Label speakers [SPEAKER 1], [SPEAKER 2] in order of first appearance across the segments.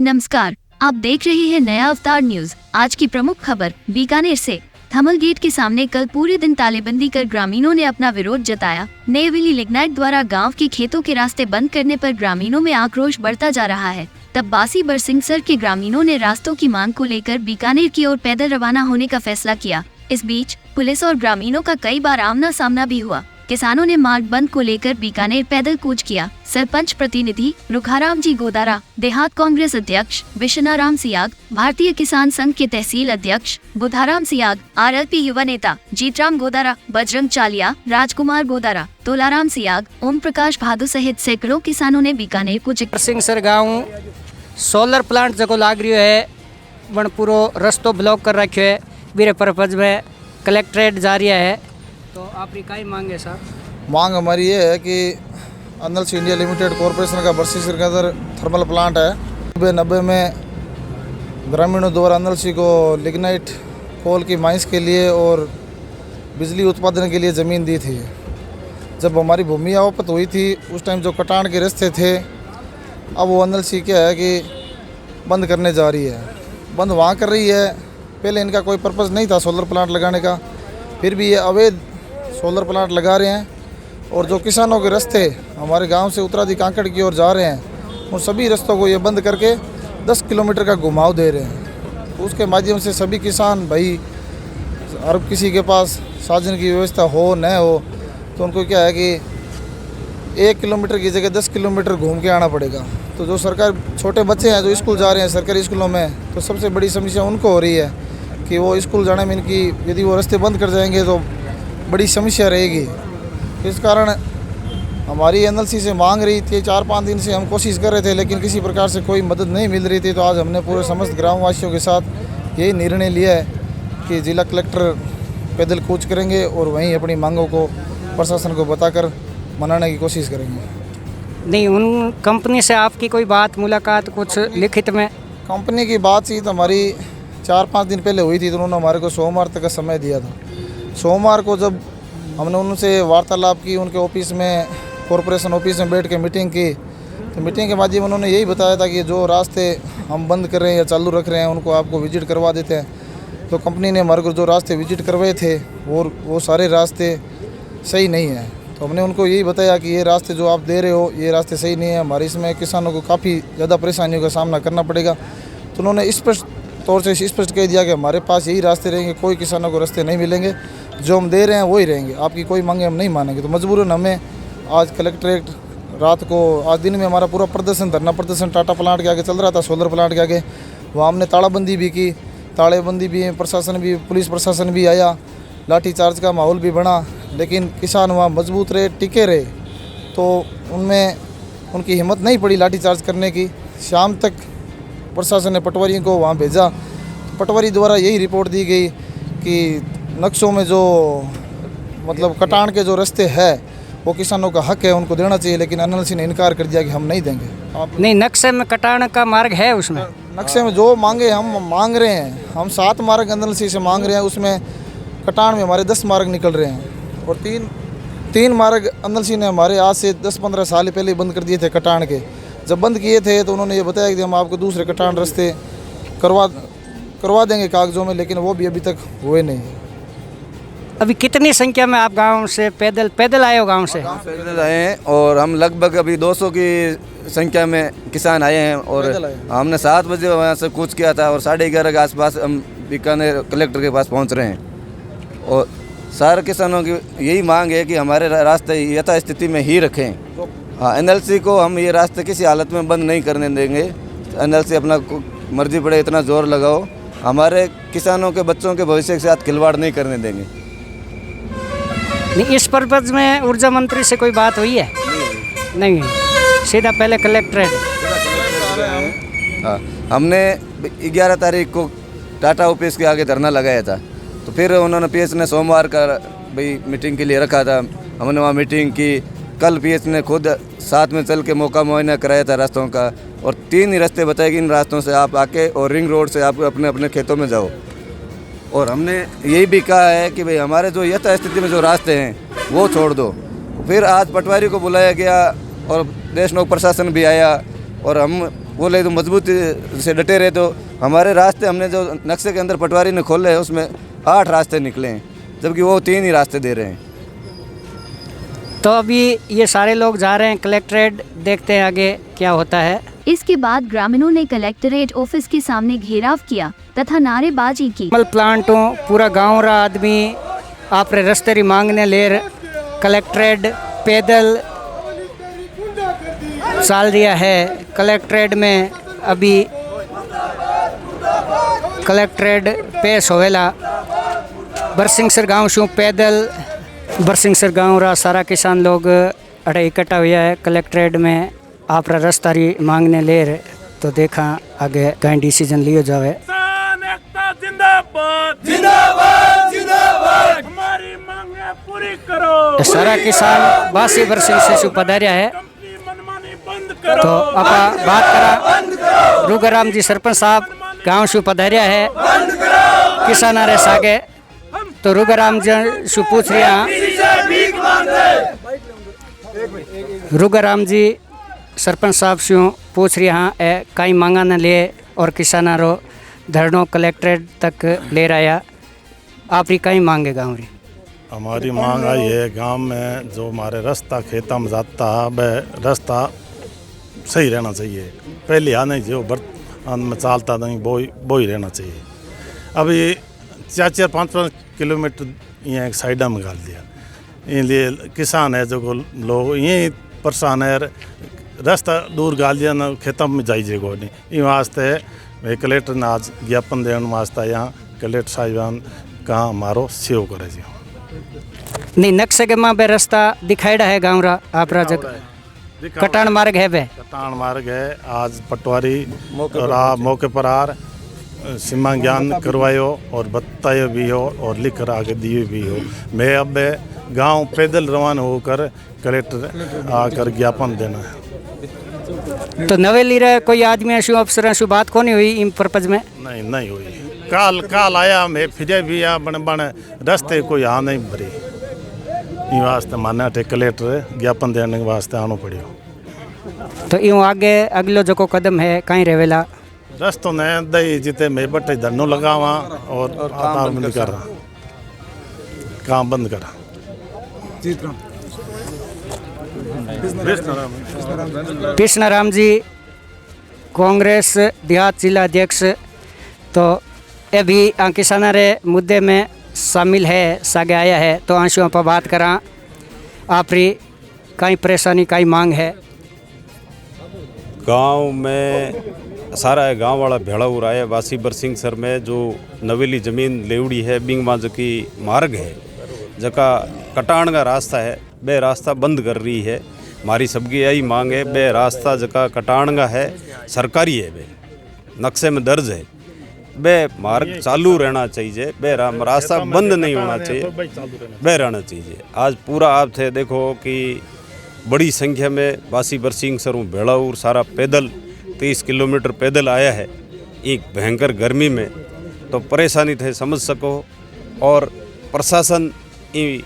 [SPEAKER 1] नमस्कार, आप देख रहे हैं नया अवतार न्यूज। आज की प्रमुख खबर बीकानेर से। थमल गेट के सामने कल पूरे दिन तालेबंदी कर ग्रामीणों ने अपना विरोध जताया। नएवेली लिग्नाइट द्वारा गांव के खेतों के रास्ते बंद करने पर ग्रामीणों में आक्रोश बढ़ता जा रहा है। तब बासी बरसिंगसर के ग्रामीणों ने रास्तों की मांग को लेकर बीकानेर की ओर पैदल रवाना होने का फैसला किया। इस बीच पुलिस और ग्रामीणों का कई बार आमना सामना भी हुआ। किसानों ने मार्ग बंद को लेकर बीकानेर पैदल कूच किया। सरपंच प्रतिनिधि रुखाराम जी गोदारा, देहात कांग्रेस अध्यक्ष विश्वनाराम सियाग, भारतीय किसान संघ के तहसील अध्यक्ष बुधाराम सियाग, आरएलपी युवा नेता जीतराम गोदारा, बजरंग चालिया, राजकुमार गोदारा, तोलाराम सियाग, ओम प्रकाश भादु सहित सैकड़ों किसानों ने बीकानेर कूच।
[SPEAKER 2] बरसिंगसर गाँव सोलर प्लांट जको लाग रही है वण पूरो रस्तो ब्लॉक कर रखो है। बीरे परपज में कलेक्ट्रेट जा रही है। तो आपकी कई मांग है साहब?
[SPEAKER 3] मांग हमारी ये है कि एनएलसी इंडिया लिमिटेड कॉरपोरेशन का बरसिंगसर के अंदर थर्मल प्लांट है। 90 में ग्रामीणों द्वारा एनएलसी को लिग्नाइट कोल की माइंस के लिए और बिजली उत्पादन के लिए ज़मीन दी थी। जब हमारी भूमि आवपत हुई थी उस टाइम जो कटान के रास्ते थे, अब वो एनएलसी क्या है कि बंद करने जा रही है। बंद वहाँ कर रही है। पहले इनका कोई पर्पज़ नहीं था सोलर प्लांट लगाने का, फिर भी ये अवैध सोलर प्लांट लगा रहे हैं। और जो किसानों के रास्ते हमारे गांव से उत्तरादी कांकड़ की ओर जा रहे हैं, उन सभी रास्तों को ये बंद करके 10 किलोमीटर का घुमाव दे रहे हैं। तो उसके माध्यम से सभी किसान भाई, हर किसी के पास साधन की व्यवस्था हो न हो, तो उनको क्या है कि 1 किलोमीटर की जगह 10 किलोमीटर घूम के आना पड़ेगा। तो जो सरकार छोटे बच्चे हैं जो स्कूल जा रहे हैं सरकारी स्कूलों में, तो सबसे बड़ी समस्या उनको हो रही है कि वो स्कूल जाने में इनकी, यदि वो रास्ते बंद कर जाएंगे तो बड़ी समस्या रहेगी। इस कारण हमारी एनएलसी से मांग रही थी। 4-5 दिन से हम कोशिश कर रहे थे, लेकिन किसी प्रकार से कोई मदद नहीं मिल रही थी। तो आज हमने पूरे समस्त ग्रामवासियों के साथ यही निर्णय लिया है कि जिला कलेक्टर पैदल कूच करेंगे और वहीं अपनी मांगों को प्रशासन को बताकर मनाने की कोशिश करेंगे।
[SPEAKER 2] नहीं, उन कंपनी से आपकी कोई बात मुलाकात कुछ लिखित में?
[SPEAKER 3] कंपनी की बातचीत हमारी 4-5 दिन पहले हुई थी। तो उन्होंने हमारे को सोमवार तक का समय दिया था। सोमवार को जब हमने उनसे वार्तालाप की, उनके ऑफिस में, कॉरपोरेशन ऑफिस में बैठ के मीटिंग की, तो मीटिंग के माध्यम उन्होंने यही बताया था कि जो रास्ते हम बंद कर रहे हैं या चालू रख रहे हैं उनको आपको विजिट करवा देते हैं। तो कंपनी ने हमारे को जो रास्ते विजिट करवाए थे वो सारे रास्ते सही नहीं हैं। तो हमने उनको यही बताया कि ये रास्ते जो आप दे रहे हो ये रास्ते सही नहीं है, हमारे इसमें किसानों को काफ़ी ज़्यादा परेशानियों का सामना करना पड़ेगा। तो उन्होंने स्पष्ट तौर से स्पष्ट कह दिया कि हमारे पास यही रास्ते रहेंगे, कोई किसानों को रास्ते नहीं मिलेंगे, जो हम दे रहे हैं वही रहेंगे, आपकी कोई मांगे हम नहीं मानेंगे। तो मजबूरन हमें आज कलेक्ट्रेट रात को, आज दिन में हमारा पूरा प्रदर्शन, धरना प्रदर्शन टाटा प्लांट के आगे चल रहा था, सोलर प्लांट के आगे। वहाँ हमने तालाबंदी भी की, ताड़ेबंदी भी, प्रशासन भी, पुलिस प्रशासन भी आया, लाठीचार्ज का माहौल भी बना, लेकिन किसान वहाँ मजबूत रहे, टिके रहे। तो उनमें उनकी हिम्मत नहीं पड़ी लाठीचार्ज करने की। शाम तक प्रशासन ने पटवारियों को वहाँ भेजा। पटवारी द्वारा यही रिपोर्ट दी गई कि नक्शों में जो मतलब कटान के जो रास्ते है वो किसानों का हक है, उनको देना चाहिए, लेकिन एनएलसी ने इनकार कर दिया कि हम नहीं देंगे। आप
[SPEAKER 2] नहीं, नक्शे में कटान का मार्ग है, उसमें
[SPEAKER 3] नक्शे में जो मांगे हम मांग रहे हैं, हम 7 मार्ग एनएलसी से मांग रहे हैं, उसमें कटान में हमारे 10 मार्ग निकल रहे हैं। और तीन मार्ग एनएलसी ने हमारे आज से 10-15 साल पहले बंद कर दिए थे कटान के। जब बंद किए थे तो उन्होंने ये बताया कि हम आपको दूसरे कटान रास्ते करवा देंगे कागजों में, लेकिन वो भी अभी तक हुए नहीं।
[SPEAKER 4] अभी कितनी संख्या में आप गांव से पैदल आए हो? गांव से
[SPEAKER 5] पैदल आए हैं और हम लगभग अभी 200 की संख्या में किसान आए हैं। और हमने 7 बजे वहाँ से कूच किया था और 11:30 के आसपास हम बीकानेर कलेक्टर के पास पहुँच रहे हैं। और सारे किसानों की यही मांग है कि हमारे रास्ते यथास्थिति में ही रखें। हाँ, एनएलसी को हम ये रास्ते किसी हालत में बंद नहीं करने देंगे। एनएलसी अपना मर्जी पड़े इतना जोर लगाओ, हमारे किसानों के बच्चों के भविष्य के साथ खिलवाड़ नहीं करने देंगे।
[SPEAKER 4] नहीं, इस पर्पज में ऊर्जा मंत्री से कोई बात हुई है? नहीं, सीधा पहले कलेक्ट्रेट।
[SPEAKER 5] हाँ, हमने 11 तारीख को टाटा ऑफिस के आगे धरना लगाया था। तो फिर उन्होंने पीएस ने सोमवार का भाई मीटिंग के लिए रखा था। हमने वहाँ मीटिंग की। कल पीएस ने खुद साथ में चल के मौका मुआयना कराया था रास्तों का, और 3 ही रास्ते बताए कि इन रास्तों से आप आके और रिंग रोड से आप अपने अपने खेतों में जाओ। और हमने यही भी कहा है कि भाई हमारे जो यथास्थिति में जो रास्ते हैं वो छोड़ दो। फिर आज पटवारी को बुलाया गया और देशनोक प्रशासन भी आया और हम बोले तो मजबूती से डटे रहे। तो हमारे रास्ते हमने जो नक्शे के अंदर पटवारी ने खोले हैं उसमें 8 रास्ते निकले हैं, जबकि वो 3 ही रास्ते दे रहे हैं।
[SPEAKER 4] तो अभी ये सारे लोग जा रहे हैं कलेक्ट्रेट, देखते हैं आगे क्या होता है।
[SPEAKER 1] इसके बाद ग्रामीणों ने कलेक्टरेट ऑफिस के सामने घेराव किया तथा नारेबाजी की।
[SPEAKER 4] थर्मल प्लांटों पूरा गाँव रा आदमी आप रस्ते री मांगने ले कलेक्ट्रेट पैदल चाल दिया है। कलेक्ट्रेट में अभी कलेक्ट्रेट पेश होवेला। बरसिंगसर गांव शू पैदल बरसिंगसर गांव रा सारा किसान लोग अड़े इकट्ठा हुआ है कलेक्ट्रेट में आप रास्ता री मांगने ले रहे। तो देखा आगे कहीं डिसीजन लियो जावे।
[SPEAKER 6] हमारी मांगे पूरी करो।
[SPEAKER 4] सारा किसान बासी बरसिंग से पधारिया है। तो आपा बात करा रुगराम जी सरपंच साहब गांव शू पधारिया है किसान रे सागे। तो रुगराम जी शू पूछ रिया रुगराम जी सरपंच साहब शू पूछ रही हाँ ए कई मांगा न लिए और किसान रो धरनो कलेक्ट्रेट तक ले रहा। आप री कई मांगे गाँव री?
[SPEAKER 6] हमारी मांग आई है गांव में जो हमारे रास्ता खेता में जाता है वह रास्ता सही रहना चाहिए। पहले आने जो बर्तन में चालता नहीं वो ही रहना चाहिए। अभी 4-5 किलोमीटर यहाँ एक साइड में गाल दिया। इसलिए किसान है जो लोग यही परेशान है। रास्ता दूर गाल दिया ना खेतों में जाइए को नहीं। इन वास्ते भाई कलेक्टर ने आज ज्ञापन देने वास्ते यहाँ कलेक्टर साहिबान का हमारो सेव करे जी।
[SPEAKER 4] नहीं नक्शे के माँ पे रास्ता दिखाईड़ा है गाँव रा आप जगह कटान मार्ग है बे
[SPEAKER 6] कटान मार्ग है। आज पटवारी मौके पर आ सीमा ज्ञान करवायो और बतायो भी हो और लिख कर आगे दिए भी हो। मैं अब गांव पैदल रवाना होकर कलेक्टर आकर ज्ञापन देना है।
[SPEAKER 4] तो नवेली रे कोई आदमी ऐसी अफसर ऐसी बात को नहीं हुई इन पर्पज में?
[SPEAKER 6] नहीं हुई। काल आया मैं फिर भी आ बन रास्ते कोई आ नहीं भरी। इन वास्ते माना थे कलेक्टर ज्ञापन देने के वास्ते आना पड़ियो।
[SPEAKER 4] तो यूँ आगे अगलो जो कदम है कहीं रहेला?
[SPEAKER 6] रास्तों ने दही जिते मैं बटे धरनो लगावा और बंद कर काम बंद करा।
[SPEAKER 4] कृष्णाराम जी कांग्रेस देहात जिला अध्यक्ष। तो ये भी किसाना रे मुद्दे में शामिल है सागे आया है। तो आंसू आप बात करा आप री कई परेशानी कई मांग है?
[SPEAKER 7] गांव में सारा गांव वाला भेड़ा हो रहा है। वासी बरसिंगसर में जो नवेली ज़मीन लेवड़ी है बिंग माँ जो की मार्ग है जका कटान का रास्ता है बे रास्ता बंद कर रही है। हमारी सबकी यही मांग है बे रास्ता जका कटान का है सरकारी है बे नक्शे में दर्ज है बे मार्ग चालू रहना चाहिए। बे रास्ता बंद नहीं होना चाहिए बे रहना चाहिए। आज पूरा आप थे देखो कि बड़ी संख्या में वासी बरसिंगसर भेड़ाऊर सारा पैदल 30 किलोमीटर पैदल आया है एक भयंकर गर्मी में। तो परेशानी थे समझ सको और प्रशासन इन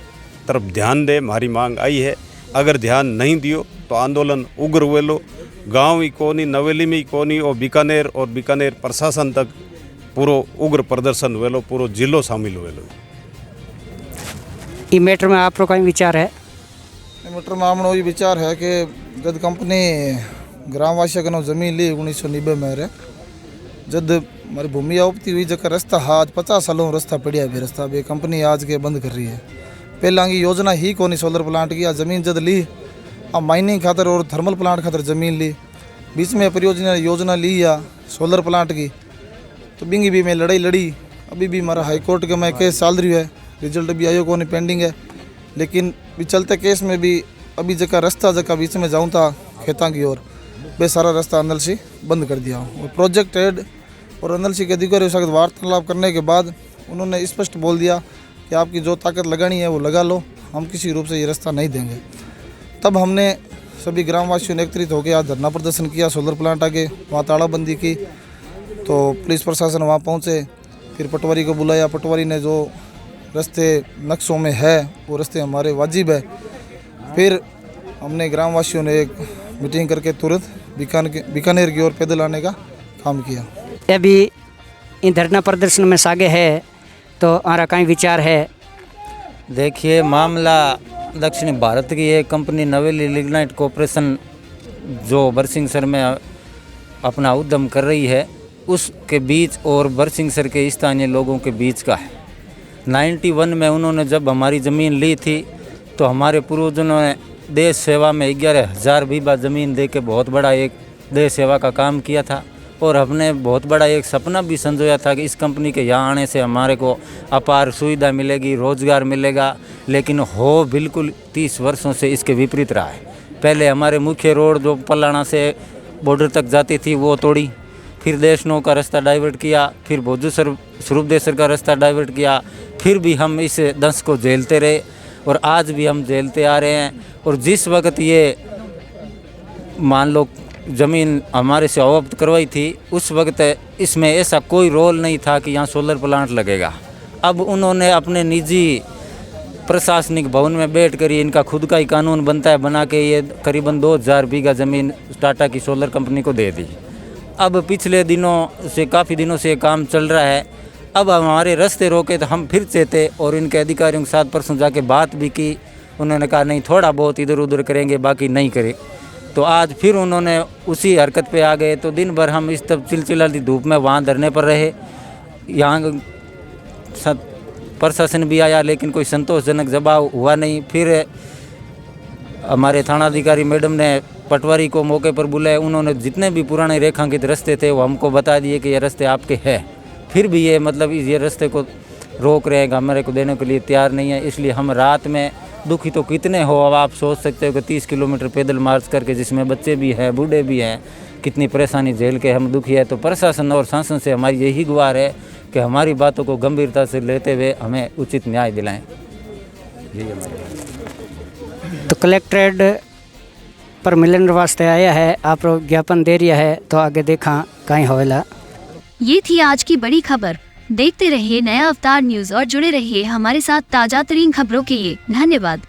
[SPEAKER 7] तरफ ध्यान दे। हमारी मांग आई है। अगर ध्यान नहीं दियो तो आंदोलन उग्र हुए लो। गाँव ही कोनी नवेली में ही कोनी और बीकानेर प्रशासन तक पूरा उग्र प्रदर्शन हुए लो। पूरा जिलो शामिल हुए लो।
[SPEAKER 4] ई मैटर में आप का विचार है?
[SPEAKER 3] मैटर में हमने ये विचार है कि जब कंपनी ग्रामवासियों का जमीन ली 1990 में रे जब हमारी भूमि आवती हुई जगह रास्ता आज 50 सालों रास्ता पड़ा है। रास्ता भी कंपनी आज के बंद कर रही है। पहला की योजना ही कोनी सोलर प्लांट की ज़मीन जब ली अब माइनिंग खातर और थर्मल प्लांट खातर ज़मीन ली। बीच में परियोजना योजना ली या सोलर प्लांट की तो बिंगी भी मैं लड़ाई लड़ी। अभी भी हमारा हाई कोर्ट का मैं केस चल रही है। रिजल्ट भी आयो कोनी पेंडिंग है। लेकिन भी चलते केस में भी अभी जगह रास्ता जगह बीच में जाऊँ था खेता की ओर वे सारा रास्ता अंदर से बंद कर दिया। और प्रोजेक्ट हेड और अंदर से के अधिकारियों के साथ वार्तालाप करने के बाद उन्होंने स्पष्ट बोल दिया कि आपकी जो ताकत लगानी है वो लगा लो, हम किसी रूप से ये रास्ता नहीं देंगे। तब हमने सभी ग्रामवासियों ने एकत्रित होकर आज धरना प्रदर्शन किया सोलर प्लांट आगे। वहाँ तालाबंदी की तो पुलिस प्रशासन वहाँ पहुँचे। फिर पटवारी को बुलाया। पटवारी ने जो रास्ते नक्शों में है वो रास्ते हमारे वाजिब है। फिर हमने ग्रामवासियों ने एक मीटिंग करके तुरंत बीकानेर की ओर पैदल आने का काम किया।
[SPEAKER 4] अभी इन धरना प्रदर्शन में सागे है तो हमारा कई विचार है।
[SPEAKER 8] देखिए, मामला दक्षिण भारत की एक कंपनी नवेली लिग्नाइट कॉरपोरेशन जो बरसिंगसर में अपना उद्यम कर रही है, उसके बीच और बरसिंगसर के स्थानीय लोगों के बीच का है। 91 में उन्होंने जब हमारी ज़मीन ली थी तो हमारे पूर्वजों ने देश सेवा में 11,000 बीघा ज़मीन दे के बहुत बड़ा एक देश सेवा का काम किया था और हमने बहुत बड़ा एक सपना भी संजोया था कि इस कंपनी के यहाँ आने से हमारे को अपार सुविधा मिलेगी, रोज़गार मिलेगा। लेकिन हो बिल्कुल 30 वर्षों से इसके विपरीत रहा है। पहले हमारे मुख्य रोड जो पलाना से बॉर्डर तक जाती थी वो तोड़ी, फिर देशनों का रास्ता डाइवर्ट किया, फिर भोजूसर स्वरूपदेसर का रास्ता डाइवर्ट किया, फिर भी हम इस दंश को झेलते रहे और आज भी हम झेलते आ रहे हैं। और जिस वक्त ये मान लो ज़मीन हमारे से अवैध करवाई थी, उस वक्त इसमें ऐसा कोई रोल नहीं था कि यहाँ सोलर प्लांट लगेगा। अब उन्होंने अपने निजी प्रशासनिक भवन में बैठ कर इनका खुद का ही कानून बनता है, बना के ये करीबन 2,000 बीघा ज़मीन टाटा की सोलर कंपनी को दे दी। अब पिछले दिनों से काफ़ी दिनों से ये काम चल रहा है। अब हमारे रास्ते रोके तो हम फिर चेते और इनके अधिकारियों के साथ परसों जाके बात भी की। उन्होंने कहा नहीं, थोड़ा बहुत इधर उधर करेंगे, बाकी नहीं करे। तो आज फिर उन्होंने उसी हरकत पे आ गए। तो दिन भर हम इस तब चिलचिलाती धूप में वहाँ धरने पर रहे। यहाँ प्रशासन भी आया लेकिन कोई संतोषजनक जवाब हुआ नहीं। फिर हमारे थानाधिकारी मैडम ने पटवारी को मौके पर बुलाया। उन्होंने जितने भी पुराने रेखांकित रास्ते थे वो हमको बता दिए कि ये रास्ते आपके हैं। फिर भी ये मतलब ये रास्ते को रोक रहे हैं, हमारे को देने के लिए तैयार नहीं है। इसलिए हम रात में दुखी तो कितने हो, अब आप सोच सकते हो कि 30 किलोमीटर पैदल मार्च करके, जिसमें बच्चे भी हैं, बूढ़े भी हैं, कितनी परेशानी झेल के हम दुखी है। तो प्रशासन और शासन से हमारी यही गुहार है कि हमारी बातों को गंभीरता से लेते हुए हमें उचित न्याय दिलाएं। यही हमारी
[SPEAKER 4] तो कलेक्ट्रेट पर मिलन वास्ते आया है, आप ज्ञापन दे रहा है तो आगे देखा कहीं होएला।
[SPEAKER 1] ये थी आज की बड़ी खबर। देखते रहिए नया अवतार न्यूज और जुड़े रहिए हमारे साथ ताजा तरीन खबरों के लिए। धन्यवाद।